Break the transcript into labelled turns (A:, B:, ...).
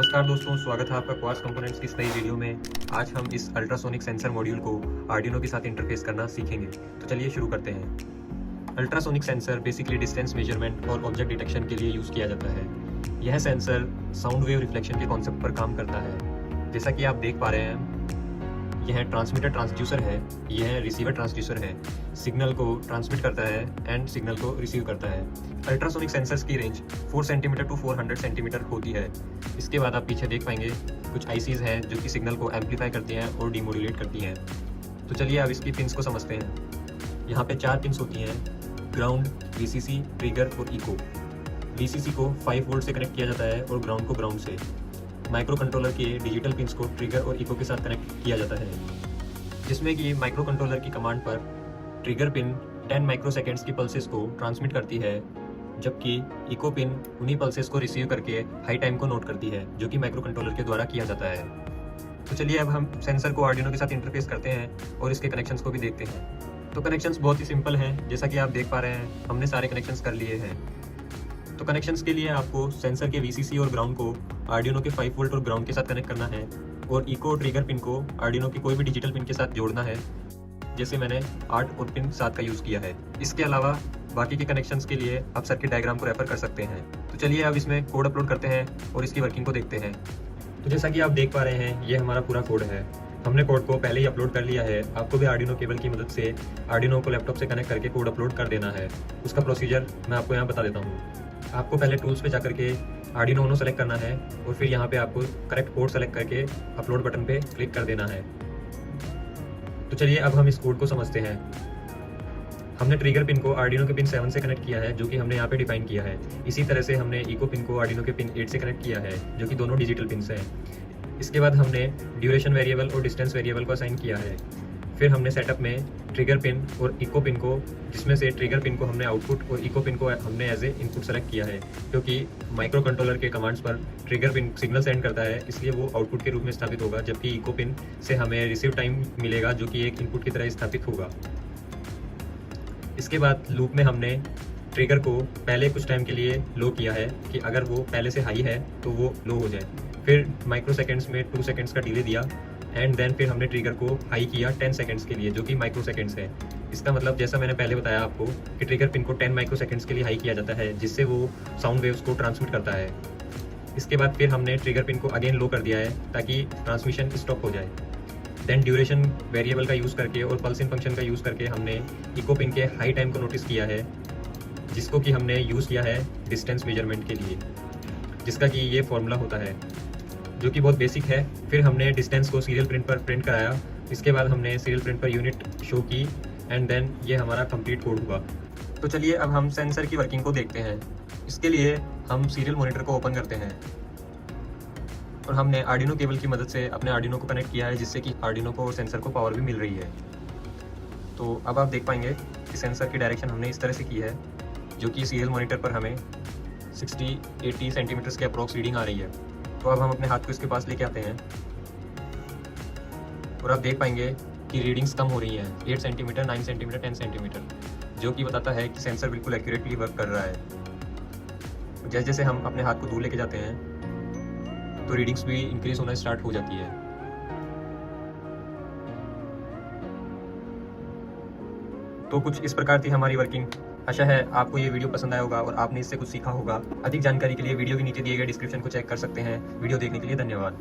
A: नमस्कार दोस्तों, स्वागत है आपका क्वार्ट्ज कंपोनेंट्स की इस नई वीडियो में। आज हम इस अल्ट्रासोनिक सेंसर मॉड्यूल को आर्डिनो के साथ इंटरफेस करना सीखेंगे। तो चलिए शुरू करते हैं। Ultrasonic sensor basically distance measurement और ऑब्जेक्ट डिटेक्शन के लिए यूज़ किया जाता है। यह सेंसर साउंड वेव रिफ्लेक्शन के कॉन्सेप्ट पर काम करता है। जैसा कि आप देख पा रहे हैं, यह ट्रांसमीटर ट्रांसड्यूसर है, यह रिसीवर ट्रांसड्यूसर है। सिग्नल को ट्रांसमिट करता है एंड सिग्नल को रिसीव करता है। अल्ट्रासोनिक सेंसर्स की रेंज 4 सेंटीमीटर टू 400 सेंटीमीटर होती है। इसके बाद आप पीछे देख पाएंगे कुछ आईसीज हैं जो कि सिग्नल को एम्पलीफाई करती हैं और डीमोड्यूलेट करती हैं। तो चलिए अब इसकी पिन्स को समझते हैं। यहाँ पे 4 पिन्स होती हैं: ग्राउंड, वीसीसी, ट्रिगर और इको। वीसीसी को 5 वोल्ट से कनेक्ट किया जाता है और ग्राउंड को ग्राउंड से। माइक्रो कंट्रोलर के डिजिटल पिन्स को ट्रिगर और इको के साथ कनेक्ट किया जाता है, जिसमें कि माइक्रो कंट्रोलर की कमांड पर ट्रिगर पिन 10 माइक्रोसेकेंड्स की पल्सेस को ट्रांसमिट करती है, जबकि इको पिन उन्हीं पल्सेस को रिसीव करके हाई टाइम को नोट करती है, जो कि माइक्रो कंट्रोलर के द्वारा किया जाता है। तो चलिए अब हम सेंसर को आर्डिनो के साथ इंटरफेस करते हैं और इसके कनेक्शंस को भी देखते हैं। तो कनेक्शंस बहुत ही सिंपल हैं, जैसा कि आप देख पा रहे हैं हमने सारे कनेक्शंस कर लिए हैं। तो कनेक्शंस के लिए आपको सेंसर के वीसीसी और ग्राउंड को आर्डिनो के 5 वोल्ट और ग्राउंड के साथ कनेक्ट करना है और इको ट्रिगर पिन को आर्डिनो के कोई भी डिजिटल पिन के साथ जोड़ना है, जैसे मैंने 8 और पिन 7 का यूज़ किया है। इसके अलावा बाकी के कनेक्शंस के लिए आप सर्किट डायग्राम को रेफर कर सकते हैं। तो चलिए अब इसमें कोड अपलोड करते हैं और इसकी वर्किंग को देखते हैं। तो जैसा कि आप देख पा रहे हैं, ये हमारा पूरा कोड है। हमने कोड को पहले ही अपलोड कर लिया है। आपको भी आर्डिनो केबल की मदद से आर्डिनो को लैपटॉप से कनेक्ट करके कोड अपलोड कर देना है। उसका प्रोसीजर मैं आपको यहाँ बता देता हूँ। आपको पहले टूल्स पे जाकर के आर्डिनो उनो सेलेक्ट करना है और फिर यहाँ पे आपको करेक्ट कोड सेलेक्ट करके अपलोड बटन पे क्लिक कर देना है। तो चलिए अब हम इस कोड को समझते हैं। हमने ट्रिगर पिन को आर्डिनो के पिन 7 से कनेक्ट किया है, जो कि हमने यहाँ पे डिफाइन किया है। इसी तरह से हमने इको पिन को आर्डिनो के पिन 8 से कनेक्ट किया है, जो कि दोनों डिजिटल पिन्स हैं। इसके बाद हमने ड्यूरेशन वेरिएबल और डिस्टेंस वेरिएबल को असाइन किया है। फिर हमने सेटअप में ट्रिगर पिन और इको पिन को, जिसमें से ट्रिगर पिन को हमने आउटपुट और इको पिन को हमने एज ए इनपुट सेलेक्ट किया है, क्योंकि माइक्रो कंट्रोलर के कमांड्स पर ट्रिगर पिन सिग्नल सेंड करता है, इसलिए वो आउटपुट के रूप में स्थापित होगा, जबकि इको पिन से हमें रिसीव टाइम मिलेगा, जो कि एक इनपुट की तरह स्थापित होगा। इसके बाद लूप में हमने ट्रिगर को पहले कुछ टाइम के लिए लो किया है कि अगर वो पहले से हाई है तो वो लो हो जाए। फिर माइक्रो सेकेंड्स में 2 सेकेंड्स का डिले दिया एंड देन फिर हमने ट्रिगर को हाई किया 10 सेकेंड्स के लिए, जो कि माइक्रो सेकेंड्स है। इसका मतलब जैसा मैंने पहले बताया आपको कि ट्रिगर पिन को 10 माइक्रो सेकेंड्स के लिए हाई किया जाता है, जिससे वो साउंड वेव्स को ट्रांसमिट करता है। इसके बाद फिर हमने ट्रिगर पिन को अगेन लो कर दिया है ताकि ट्रांसमिशन स्टॉप हो जाए। देन ड्यूरेशन वेरिएबल का यूज़ करके और पल्स इन फंक्शन का यूज़ करके हमने इको पिन के हाई टाइम को नोटिस किया है, जिसको कि हमने यूज़ किया है डिस्टेंस मेजरमेंट के लिए, जिसका कि ये फॉर्मूला होता है, जो कि बहुत बेसिक है। फिर हमने डिस्टेंस को सीरियल प्रिंट पर प्रिंट कराया। इसके बाद हमने serial print per unit show की एंड देन ये हमारा कंप्लीट कोड हुआ। तो चलिए अब हम सेंसर की वर्किंग को देखते हैं। इसके लिए हम सीरियल मॉनिटर को ओपन करते हैं और हमने आर्डिनो केबल की मदद से अपने आर्डिनो को कनेक्ट किया है, जिससे कि आर्डिनो को और सेंसर को पावर भी मिल रही है। तो अब आप देख पाएंगे कि सेंसर की डायरेक्शन हमने इस तरह से की है, जो कि सीरियल मॉनिटर पर हमें 60-80 सेंटीमीटर्स के अप्रॉक्स रीडिंग आ रही है। तो अब हम अपने हाथ को इसके पास लेके आते हैं और आप देख पाएंगे कि रीडिंग्स कम हो रही हैं, 8 सेंटीमीटर, 9 सेंटीमीटर, 10 सेंटीमीटर, जो कि बताता है कि सेंसर बिल्कुल एक्यूरेटली वर्क कर रहा है। जैसे जैसे हम अपने हाथ को दूर लेके जाते हैं तो रीडिंग्स भी इंक्रीज होना स्टार्ट हो जाती है। तो कुछ इस प्रकार थी हमारी वर्किंग। आशा है आपको ये वीडियो पसंद आया होगा और आपने इससे कुछ सीखा होगा। अधिक जानकारी के लिए वीडियो के नीचे दिए गए डिस्क्रिप्शन को चेक कर सकते हैं। वीडियो देखने के लिए धन्यवाद।